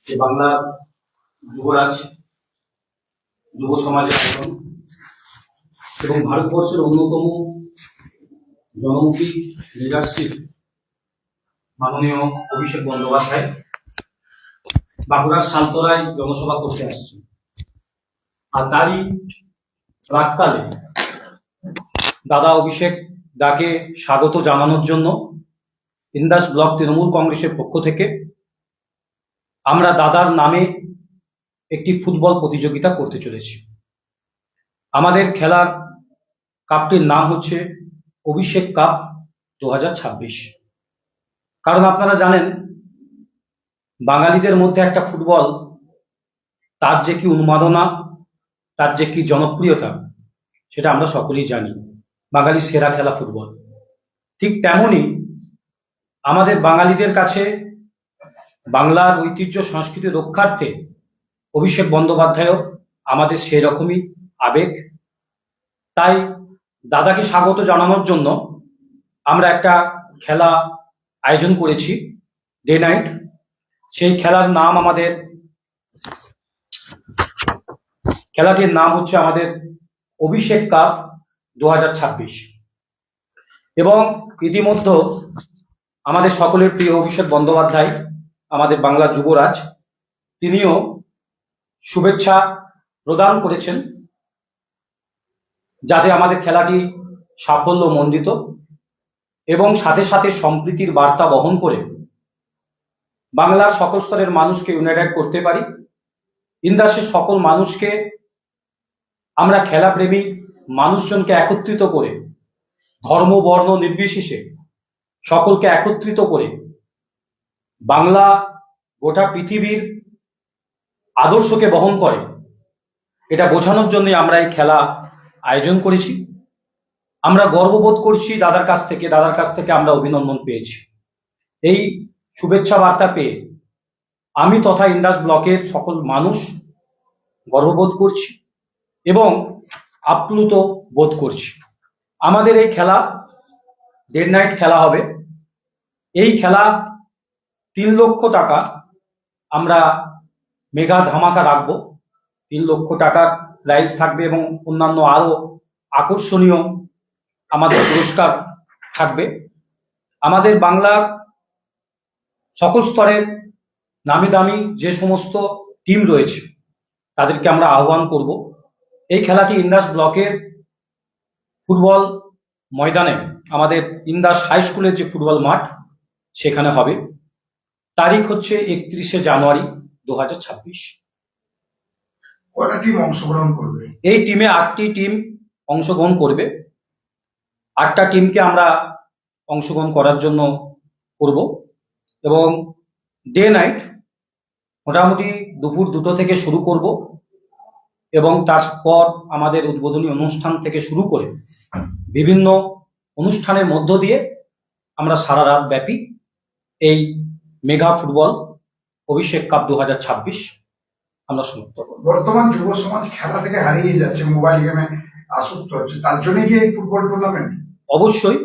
যে বাংলার যুবরাজ, যুব সমাজের আইকন এবং ভারতবর্ষের অন্যতম জনমুখী লিডারশিপ মাননীয় অভিষেক বন্দ্যোপাধ্যায় বাঁকুড়ার সালতরায় জনসভা করতে আসছেন। আর তারই প্রাক্কালে দাদা অভিষেক দাকে স্বাগত জানানোর জন্য ইন্দাস ব্লক তৃণমূল কংগ্রেসের পক্ষ থেকে আমরা দাদার নামে একটি ফুটবল প্রতিযোগিতা করতে চলেছি। আমাদের খেলার কাপটির নাম হচ্ছে অভিষেক কাপ 2026। কারণ আপনারা জানেন বাঙালিদের মধ্যে একটা ফুটবল, তার যে কি উন্মাদনা, তার যে কি জনপ্রিয়তা, সেটা আমরা সকলেই জানি। বাঙালির সেরা খেলা ফুটবল। ঠিক তেমনি আমাদের বাঙালিদের কাছে বাংলার ঐতিহ্য সংস্কৃতি রক্ষার্থে অভিষেক বন্দ্যোপাধ্যায়ও আমাদের সেই রকমই আবেগ। তাই দাদাকে স্বাগত জানানোর জন্য আমরা একটা খেলা আয়োজন করেছি, ডে নাইট। সেই খেলাটির নাম হচ্ছে আমাদের অভিষেক কাপ 2026। এবং ইতিমধ্যে আমাদের সকলের প্রিয় অভিষেক বন্দ্যোপাধ্যায়, আমাদের বাংলার যুবরাজ, তিনিও শুভেচ্ছা প্রদান করেছেন যাতে আমাদের খেলাটি সাফল্য মণ্ডিত এবং সাথে সাথে সম্প্রীতির বার্তা বহন করে বাংলার সকল স্তরের মানুষকে ইউনাইটেড করতে পারি। ইন্দাসের সকল মানুষকে, আমরা খেলাপ্রেমী মানুষজনকে একত্রিত করে, ধর্ম বর্ণ নির্বিশেষে সকলকে একত্রিত করে বাংলা গোটা পৃথিবীর আদর্শকে বহন করে, এটা বোঝানোর জন্যই আমরা এই খেলা আয়োজন করেছি। আমরা গর্ববোধ করছি দাদার কাছ থেকে আমরা অভিনন্দন পেয়েছি। এই শুভেচ্ছা বার্তা পেয়ে আমি তথা ইন্দাস ব্লকের সকল মানুষ গর্ববোধ করছি এবং আপ্লুত বোধ করছি। আমাদের এই খেলা ডে নাইট খেলা হবে। এই খেলা 3 লক্ষ টাকা আমরা মেগা ধামাকা রাখবো। 3 লক্ষ টাকার প্রাইজ থাকবে এবং অন্যান্য আরো আকর্ষণীয় আমাদের পুরস্কার থাকবে। আমাদের বাংলার সকল স্তরের নামি দামি যে সমস্ত টিম রয়েছে তাদেরকে আমরা আহ্বান করব। এই খেলাটি ইন্দাস ব্লকের ফুটবল ময়দানে, আমাদের ইন্দাস হাই স্কুলের যে ফুটবল মাঠ, সেখানে হবে। তারিখ হচ্ছে 31শে জানুয়ারি 2026। কয়টা টিম অংশগ্রহণ করবে? এই টিমে 8টি টিম অংশগ্রহণ করবে। 8টা টিমকে আমরা অংশগ্রহণ করার জন্য করব এবং ডে নাইট মোটামুটি দুপুর 2টো থেকে শুরু করব এবং তারপর আমাদের উদ্বোধনী অনুষ্ঠান থেকে শুরু করে বিভিন্ন অনুষ্ঠানের মধ্য দিয়ে আমরা সারা রাত ব্যাপী এই মেগা ফুটবল অভিষেক কাপ 2026 আমরা সমাপ্ত করব। বর্তমান যুব সমাজ খেলা থেকে হারিয়ে যাচ্ছে, মোবাইল গেমে আসক্ত হচ্ছে, তার জন্য কি এই ফুটবল টুর্নামেন্ট? অবশ্যই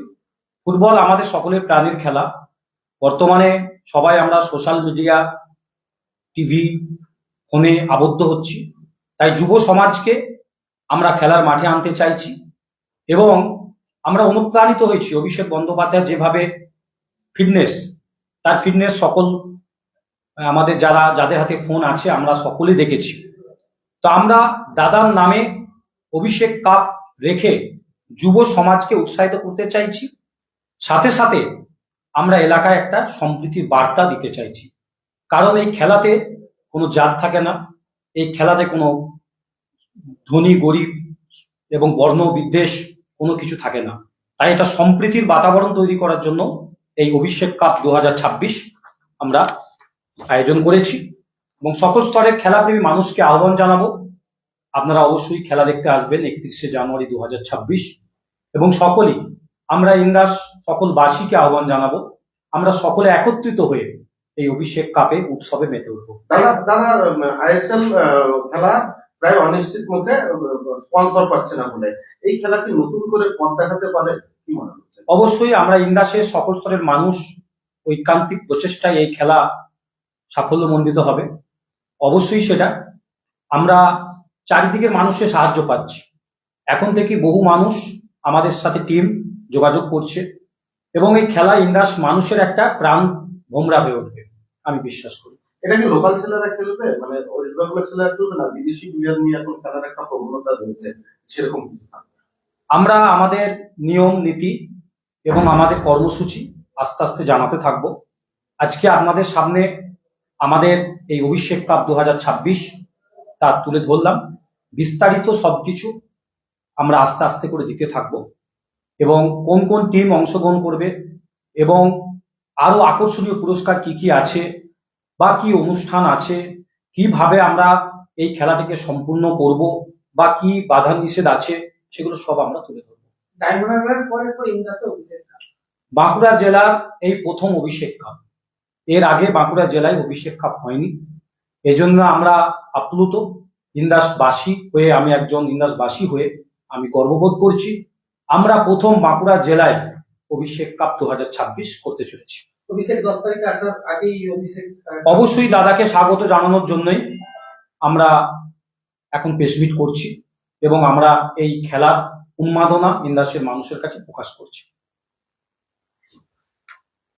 ফুটবল আমাদের সকলের প্রাণের খেলা। বর্তমানে সবাই আমরা সোশ্যাল মিডিয়া, টিভি, ফোনে আবদ্ধ হচ্ছি। তাই যুব সমাজকে আমরা খেলার মাঠে আনতে চাইছি এবং আমরা অনুপ্রাণিত হয়েছি অভিষেক বন্দ্যোপাধ্যায় যেভাবে তার ফিটনেস সকল আমাদের যাদের হাতে ফোন আছে আমরা সকলেই দেখেছি। তো আমরা দাদার নামে অভিষেক কাপ রেখে যুব সমাজকে উৎসাহিত করতে চাইছি। সাথে সাথে আমরা এলাকায় একটা সম্প্রীতির বার্তা দিতে চাইছি। কারণ এই খেলাতে কোনো জাত থাকে না, এই খেলাতে কোনো ধনী গরিব এবং বর্ণ বিদ্বেষ কোনো কিছু থাকে না। তাই এটা সম্প্রীতির বাতাবরণ তৈরি করার জন্য এই অভিষেক কাপ 2026 আমরা আয়োজন করেছি এবং সকল স্তরের খেলাপ্রেমী মানুষকে আহ্বান জানাবো, আপনারা অবশ্যই খেলা দেখতে আসবেন 31শে জানুয়ারি 2026। এবং সকলেই আমরা ইন্দাস সকল বাসীকে আহ্বান জানাবো, আমরা সকলে একত্রিত হয়ে এই অভিষেক কাপে উৎসবে মেতে উঠবো। দাদা আইএসএল খেলা প্রায় অনিশ্চিত মধ্যে স্পন্সর পাচ্ছে না বলে এই খেলা কি নতুন করে পথ দেখাতে পারে, কি মনে হচ্ছে? অবশ্যই আমরা ইন্দাসের সকল স্তরের মানুষ ঐকান্তিক প্রচেষ্টায় এই খেলা সাফল্যমণ্ডিত হবে। অবশ্যই সেটা আমরা চারিদিকের মানুষের সাহায্য পাচ্ছি। এখন থেকে বহু মানুষ আমাদের সাথে টিম যোগাযোগ করছে এবং এই খেলা ইন্দাস মানুষের একটা প্রাণ ভোমরা হয়ে উঠবে আমি বিশ্বাস করি। এটা কি লোকাল ছেলেরা খেলবে, মানে ওয়েস্ট বেঙ্গলের ছেলেরা খেলবে না, বিদেশি প্লেয়ার নিয়ে এখন খেলার একটা প্রবণতা রয়েছে, সেরকম কিছু থাকবে? আমরা আমাদের নিয়ম নীতি এবং আমাদের কর্মসূচি আস্তে আস্তে জানাতে থাকবো। আজকে আপনাদের সামনে আমাদের এই অভিষেক কাপ 2026 তা তুলে ধরলাম। বিস্তারিত সবকিছু আমরা আস্তে আস্তে করে দিতে থাকবো এবং কোন কোন টিম অংশগ্রহণ করবে এবং আরো আকর্ষণীয় পুরস্কার কি কি আছে বা কি অনুষ্ঠান আছে, কিভাবে আমরা এই খেলাটিকে সম্পূর্ণ করব বা কি বাধা নিষেধ আছে, সেগুলো সব আমরা তুলে ধরবো। ডায়মন্ড হারবারের পরে তো ইন্দাসে অভিষেক কাপ। বাঁকুড়া জেলার এই প্রথম অভিষেক কাপ। এর আগে বাঁকুড়া জেলায় অভিষেক কাপ হয়নি, এজন্য আমরা আপ্লুত। ইন্দাসবাসী হয়ে, আমি একজন ইন্দাসবাসী হয়ে আমি গর্ববোধ করছি। আমরা প্রথম বাঁকুড়া জেলায় অভিষেক কাপ 2026 করতে চলেছি। অভিষেক 10 তারিখে আসার আগেই অভিষেক অবশ্যই দাদাকে স্বাগত জানানোর জন্যই আমরা এখন প্রেসমিট করছি এবং আমরা এই খেলার উন্মাদনা ইন্দাসের মানুষের কাছে প্রকাশ করছি।